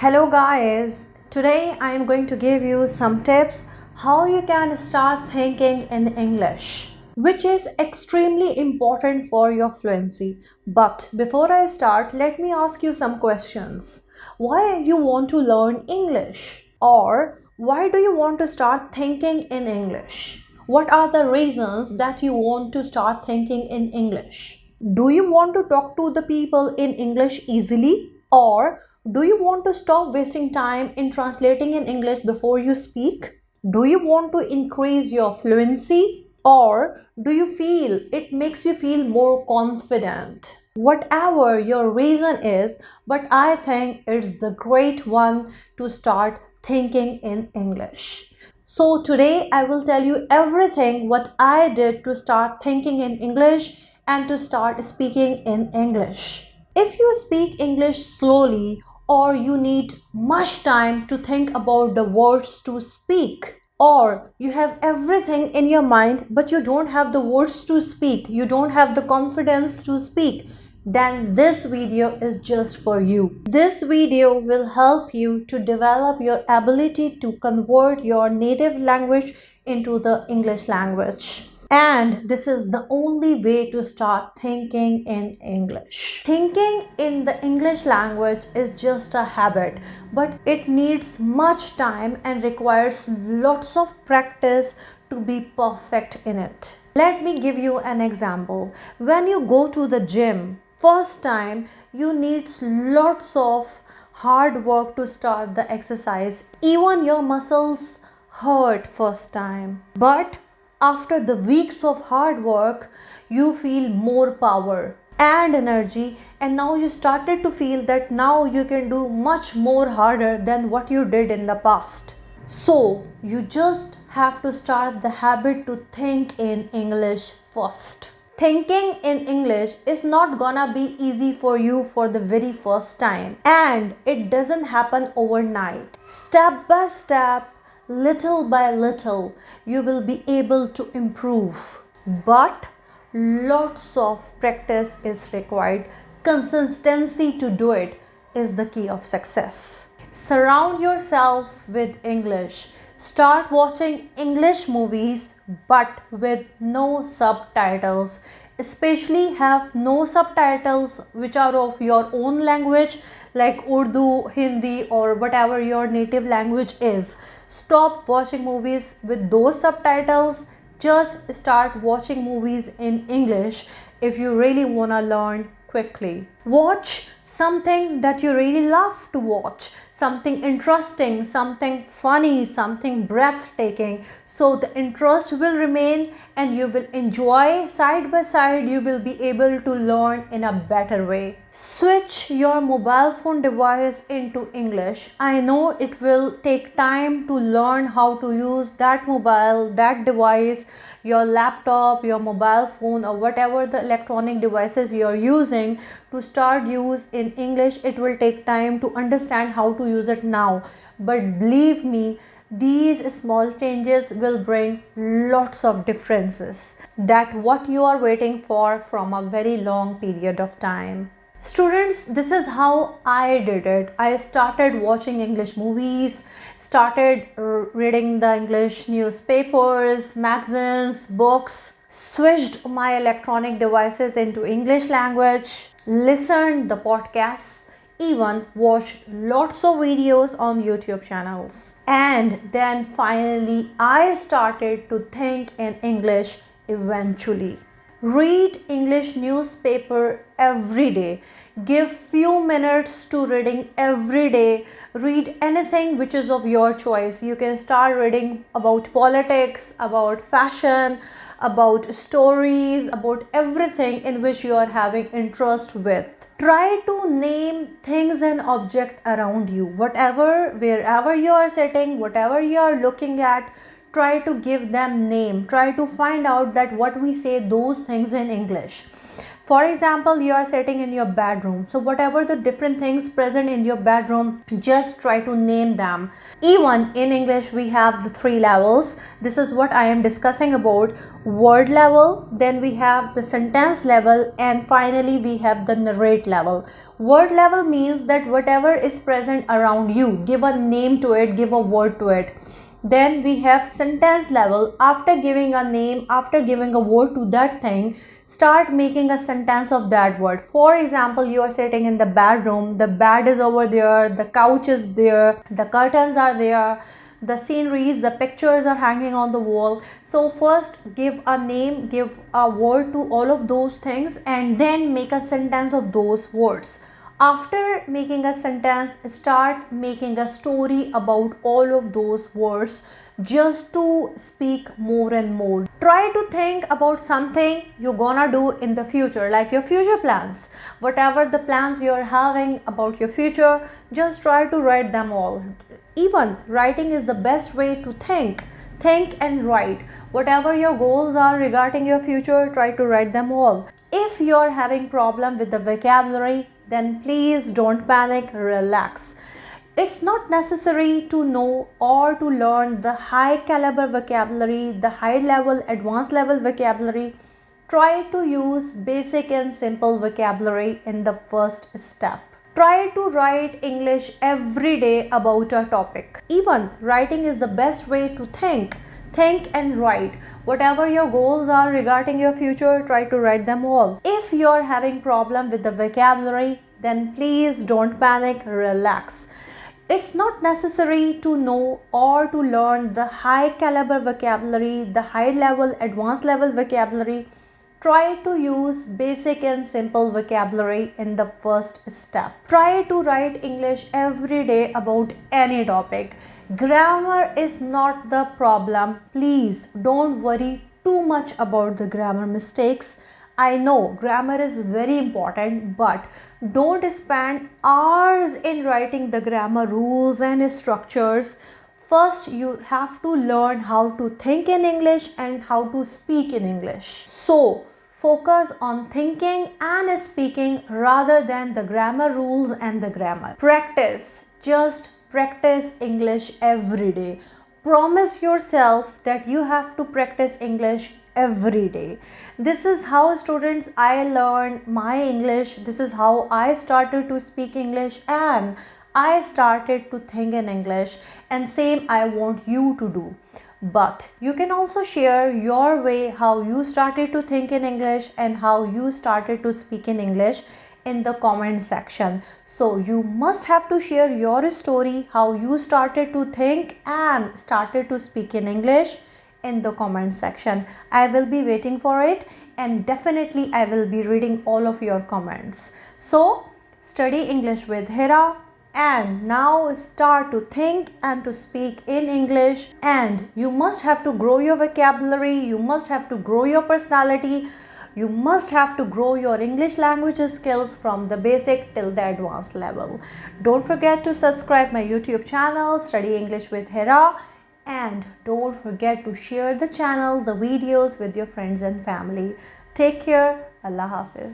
Hello guys, today I am going to give you some tips how you can start thinking in English, which is extremely important for your fluency. But before I start, let me ask you some questions. Why you want to learn English? Or why do you want to start thinking in English? What are the reasons that you want to start thinking in English? Do you want to talk to the people in English easily? Or do you want to stop wasting time in translating in English before you speak? Do you want to increase your fluency? Or do you feel it makes you feel more confident? Whatever your reason is, but I think it's the great one to start thinking in English. So today I will tell you everything what I did to start thinking in English and to start speaking in English. If you speak English slowly or you need much time to think about the words to speak, or you have everything in your mind but you don't have the words to speak, you don't have the confidence to speak, then this video is just for you. This video will help you to develop your ability to convert your native language into the English language. And this is the only way to start thinking in English. Thinking in the English language is just a habit, but it needs much time and requires lots of practice to be perfect in it. Let me give you an example. When you go to the gym, first time you need lots of hard work to start the exercise. Even your muscles hurt first time. But after the weeks of hard work, you feel more power and energy, and now you started to feel that now you can do much more harder than what you did in the past. So you just have to start the habit to think in English first. Thinking in English is not gonna be easy for you for the very first time, and it doesn't happen overnight. Step by step, little by little, you will be able to improve. But lots of practice is required. Consistency to do it is the key of success. Surround yourself with English. Start watching English movies but with no subtitles. Especially have no subtitles which are of your own language like Urdu, Hindi or whatever your native language is. Stop watching movies with those subtitles. Just start watching movies in English if you really want to learn quickly. Watch something that you really love to watch, something interesting, something funny, something breathtaking, so the interest will remain and you will enjoy. Side by side you will be able to learn in a better way. Switch your mobile phone device into English. I know it will take time to learn how to use that mobile, that device, your laptop, your mobile phone or whatever the electronic devices you are using to start use in English. It will take time to understand how to use it now, but believe me, these small changes will bring lots of differences that what you are waiting for from a very long period of time. Students, this is how I did it. I started watching English movies, started reading the English newspapers, magazines, books, switched my electronic devices into English language, listened the podcasts, even watched lots of videos on YouTube channels. And then finally I started to think in English eventually. Read English newspaper every day. Give few minutes to reading every day. Read anything which is of your choice. You can start reading about politics, about fashion, about stories, about everything in which you are having interest with. Try to name things and objects around you. Wherever you are sitting, whatever you are looking at, try to give them name. Try to find out that what we say those things in English. For example, you are sitting in your bedroom. So whatever the different things present in your bedroom, just try to name them. Even in English, we have the three levels. This is what I am discussing about: word level, then we have the sentence level, and finally we have the narrate level. Word level means that whatever is present around you, give a name to it, give a word to it. Then we have sentence level. After giving a name, after giving a word to that thing, start making a sentence of that word. For example, you are sitting in the bedroom, the bed is over there, the couch is there, the curtains are there, the sceneries, the pictures are hanging on the wall. So first give a name, give a word to all of those things, and then make a sentence of those words. After making a sentence, start making a story about all of those words, just to speak more and more. Try to think about something you're gonna do in the future, like your future plans. Whatever the plans you're having about your future, just try to write them all. Even writing is the best way to think. Think and write. Whatever your goals are regarding your future, try to write them all. If you're having problem with the vocabulary, then please don't panic, relax. It's not necessary to know or to learn the high caliber vocabulary, the high level, advanced level vocabulary. Try to use basic and simple vocabulary in the first step. Try to write English every day about a topic. Even writing is the best way to think. Think and write. Whatever your goals are regarding your future, try to write them all. If you're having problem with the vocabulary, then please don't panic, relax. It's not necessary to know or to learn the high caliber vocabulary, the high level, advanced level vocabulary. Try to use basic and simple vocabulary in the first step. Try to write English every day about any topic. Grammar is not the problem. Please don't worry too much about the grammar mistakes. I know grammar is very important, but don't spend hours in writing the grammar rules and structures. First, you have to learn how to think in English and how to speak in English. So, focus on thinking and speaking rather than the grammar rules and the grammar. Practice. Just practice English every day. Promise yourself that you have to practice English every day. This is how students I learned my English. This is how I started to speak English, and I started to think in English, and same I want you to do. But you can also share your way how you started to think in English and how you started to speak in English in the comment section. So you must have to share your story how you started to think and started to speak in English in the comment section. I will be waiting for it, and definitely I will be reading all of your comments. So study English with Hira, and now start to think and to speak in English. And you must have to grow your vocabulary, you must have to grow your personality, you must have to grow your English language skills from the basic till the advanced level. Don't forget to subscribe my YouTube channel, Study English with Hira, and don't forget to share the channel, the videos with your friends and family. Take care. Allah Hafiz.